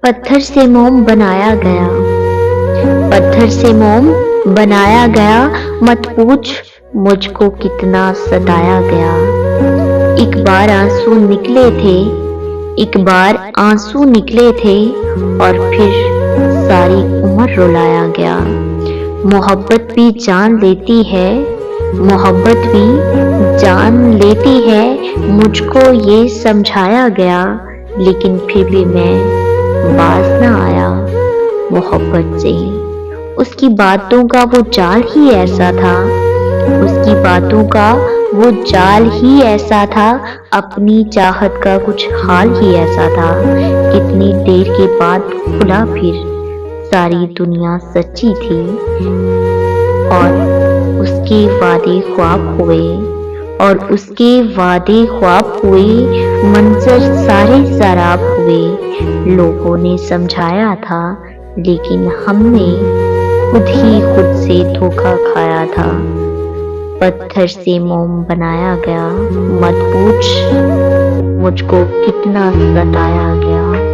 पत्थर से मोम बनाया गया, पत्थर से मोम बनाया गया, मत पूछ मुझको कितना सताया गया। एक बार आंसू निकले थे, एक बार आंसू निकले थे और फिर सारी उम्र रुलाया गया। मोहब्बत भी जान लेती है, मोहब्बत भी जान लेती है, मुझको ये समझाया गया, लेकिन फिर भी मैं बाज ना आया मोहब्बत से। उसकी बातों का वो जाल ही ऐसा था, उसकी बातों का वो जाल ही ऐसा था, अपनी चाहत का कुछ हाल ही ऐसा था। कितनी देर के बाद खुला फिर, सारी दुनिया सच्ची थी और उसके वादे ख्वाब हुए, और उसके वादे ख्वाब हुए, मंजर सारे शराब हुए। लोगों ने समझाया था, लेकिन हमने खुद ही खुद से धोखा खाया था। पत्थर से मोम बनाया गया, मत पूछ मुझको कितना सताया गया।